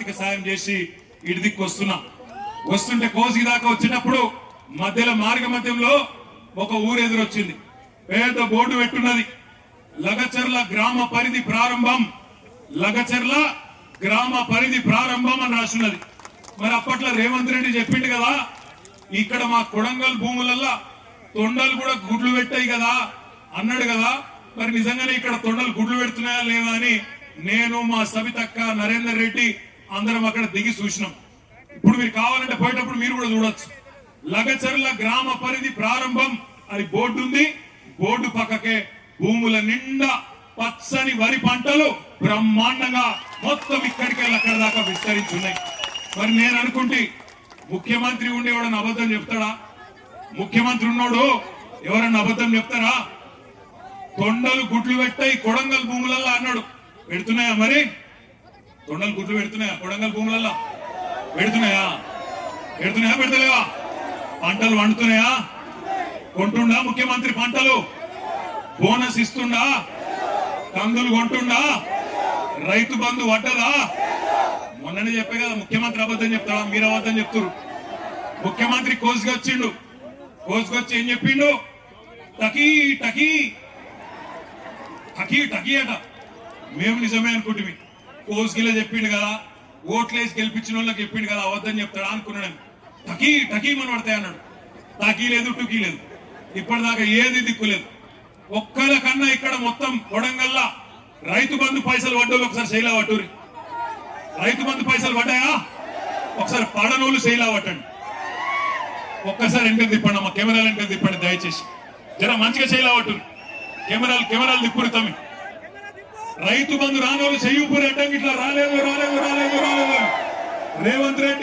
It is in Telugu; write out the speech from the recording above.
ఆర్థిక సాయం చేసి ఇటు దిక్కు వస్తుంటే కోసిగి దాకా వచ్చేటప్పుడు మధ్యలో మార్గ మధ్యంలో ఒక ఊరు ఎదురొచ్చింది. పేద బోర్డు పెట్టున్నది, లగచర్ల గ్రామ పరిధి ప్రారంభం, లగచర్ల గ్రామ పరిధి ప్రారంభం అని రాస్తున్నది. మరి అప్పట్లో రేవంత్ రెడ్డి చెప్పిండు కదా, ఇక్కడ మా కొడంగల్ భూములల్లా తొండలు కూడా గుడ్లు పెట్టాయి కదా అన్నాడు కదా. మరి నిజంగానే ఇక్కడ తొండలు గుడ్లు పెడుతున్నాయా లేదా అని నేను, మా సవితక్క, నరేందర్ రెడ్డి అందరం అక్కడ దిగి చూసినాం. ఇప్పుడు మీరు కావాలంటే పోయేటప్పుడు మీరు కూడా చూడొచ్చు. లగచర్ల గ్రామ పరిధి ప్రారంభం అని బోర్డు ఉంది. బోర్డు పక్కకే భూముల నిండా పచ్చని వరి పంటలు బ్రహ్మాండంగా మొత్తం ఇక్కడికి అక్కడ దాకా విస్తరించున్నాయి. మరి నేను అనుకుంటే ముఖ్యమంత్రి ఉండి ఎవడన్నా అబద్ధం చెప్తాడా? ముఖ్యమంత్రి ఉన్నాడు ఎవరన్నా అబద్ధం చెప్తారా? తొండలు గుడ్లు పెట్టాయి కొడంగల్ భూములల్లా అన్నాడు. పెడుతున్నాయా? మరి తొండలు గుడ్లు పెడుతున్నాయా కొడంగల్ భూములల్లా? పెడుతున్నాయా? పెడతలేవా? పంటలు వండుతున్నాయా? కొంటుండా ముఖ్యమంత్రి పంటలు? బోనస్ ఇస్తుండా? కందులు కొంటుండా? రైతు బంధు పడ్డదా? మొన్ననే చెప్పే కదా ముఖ్యమంత్రి అబద్ధం చెప్తాడా? మీరు అబద్ధం చెప్తారు. ముఖ్యమంత్రి కోసుకొచ్చిండు. కోసుకొచ్చి ఏం చెప్పిండు? టకీ టకీ టకీ టకీ అట. మేము నిజమే అనుకుంటే కోసుగిలా చెప్పిండు కదా, ఓట్లేసి గెలిపించిన వాళ్ళకి చెప్పిండు కదా, అబద్ధం చెప్తాడా అనుకున్నాడు. టకీ టకీ మన పడతాయి అన్నాడు. టాకీ లేదు, టుకీ లేదు, ఇప్పటిదాకా ఏది దిక్కులేదు. ఒక్కల కన్నా ఇక్కడ మొత్తం కొడంగల్లా రైతు బంధు పైసలు పడ్డోళ్ళు ఒకసారి శైలా పట్టురి. రైతు బంధు పైసలు పడ్డాయా? ఒకసారి పడనోళ్ళు శైలా పట్టండి. ఒక్కసారి వెనక తిప్పండి అమ్మా, కెమెరాలు వెనక తిప్పండి దయచేసి. జర మంచిగా శైలా పట్టురి. కెమెరాలు తిప్పురు తమ్మి. రైతు బంధు రానోళ్ళు చెయ్యూపురి అడ్డం ఇట్లా రాలేదు. రేవంత్ రెడ్డి